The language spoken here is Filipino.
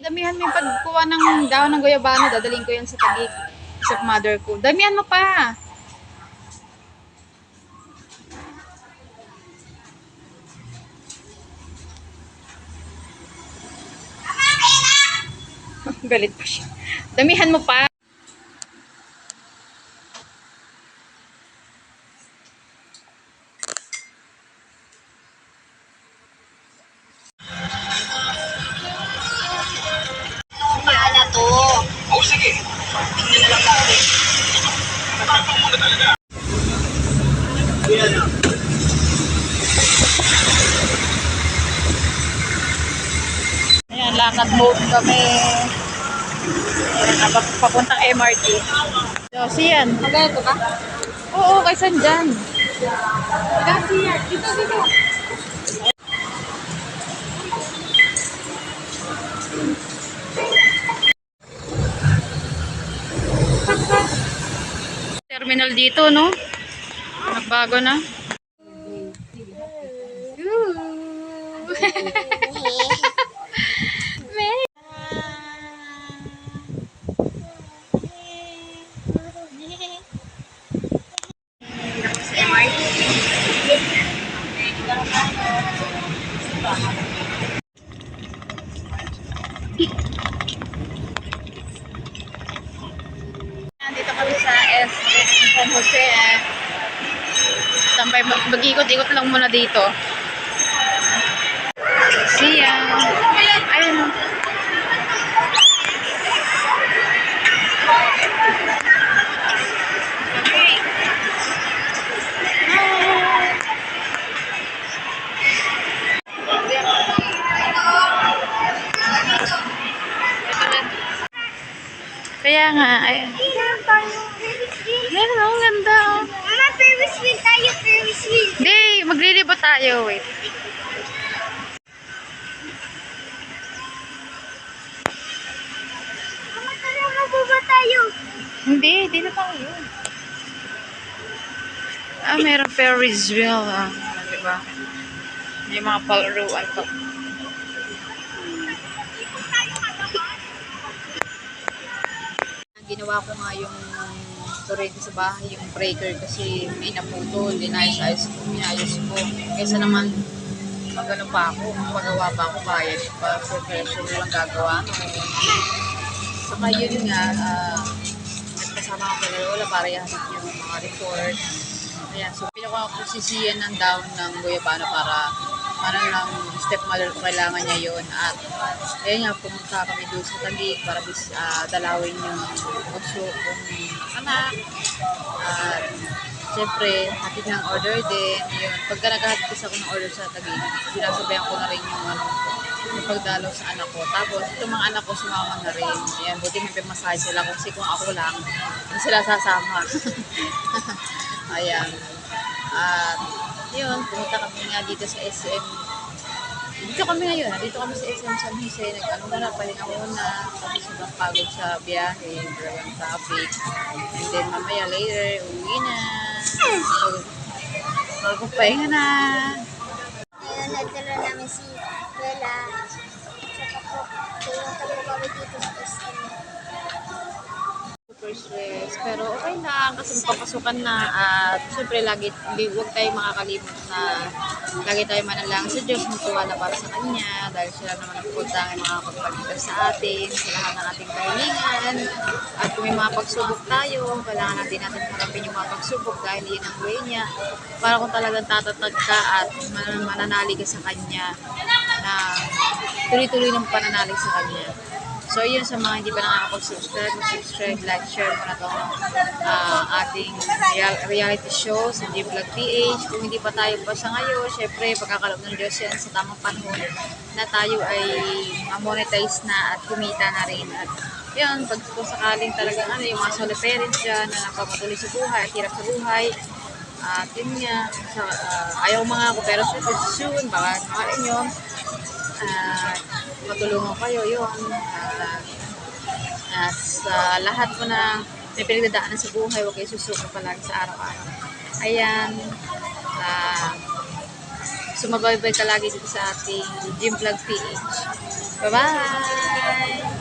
Damihan mo yung pagkuha ng dahon ng goyabano. Dadaling ko yan sa Taguig. Sa mother ko. Damihan mo pa. Galit pa siya. Damihan mo pa. Maala to. Oh, sige. Tingnan na lang natin. Matapang mo na talaga. Ayan na. Ayan, lakad mode kami. Ayan, papuntang MRT. So, yan. Magato ka? Oo, kaysan dyan. Kasi yan. Dito, dito. Terminal dito, no? Nagbago na. Dito kami sa San Jose. Sampay, mag-ikot-ikot lang muna dito. See ya. Ayun. Kaya nga, ay. Ayun, ang ganda. Mama, Ferris wheel tayo, Ferris wheel. Hindi, maglilibot tayo. Wait. Mama, tara, mababa tayo. Hindi, dito tayo. Ah, meron Ferris wheel. Ah, diba? May mga palaruan pa. Ginawa ko nga yung torrente sa bahay, yung breaker kasi may naputol, inayos ko. Kaysa naman magano pa ako, magawa pa ako, bayad pa, professional lang gagawa. Saka yun nga, nagkasama ko pala wala para yahanap yung mga report. Ayan, so pinukuha ko sisiyan ng down ng goyabano para lang stepmother ko kailangan niya yun. At ayun nga, pumunta kami doon sa Taguig para dalawin yung puso kong anak. At syempre, hatid ng order din. Yun, pagka naghahatid kasi ako ng order sa Taguig, sinasabayan ko na rin yung pagdalaw sa anak ko. Tapos, itong mga anak ko sumama na rin. Ayan, buti may pamasahe sila kasi kung ako lang, hindi sila sasama. Ayan. At yun, pumunta kami nga dito sa SM. Dito kami ngayon, dito kami sa SM San Jose. Nag-ano muna, pahinga muna. Tapos sobrang pagod sa biyahe, talagang traffic. And then mamaya later, uwi na. Magpapahinga na. Ngayon, nagdala namin si Bella. Saka po, pumunta po kami dito sa SM. Super stress. Pero okay lang kasi papasukan na at syempre huwag tayong makakalimot na lagi tayo manalangin sa Diyos, magtiwala para sa Kanya dahil sila naman ang puntang ay makakapagpagitan sa atin, sa lahat ng ating kahilingan. At kung may mga pagsubok tayo, kailangan natin harapin yung mga pagsubok dahil yun ang way niya para kung talagang tatatag ka at mananalig ka sa Kanya na tuloy-tuloy ng pananalig sa Kanya. So, yun sa mga hindi pa nakakapag-subscribe, mag-subscribe, like, share mo na itong ating reality show sa G-Vlog PH. Kung hindi pa tayo pa sa ngayon, syempre, pagkakaloob ng Diyos yan sa tamang panahon na tayo ay monetize na at kumita na rin. At yun, pag sakaling talagang yung mga solo parents dyan na napapatuloy sa buhay at hirap sa buhay, at yun nga, ayaw mga ako, pero soon, baka nakain nyo, matulungan kayo yun. At sa lahat po na may pinagdadaanan sa buhay, huwag kayo susuko palagi sa araw-araw. Ayan. Sumabaybay ka lagi dito sa ating G-Vlog PH. Bye-bye!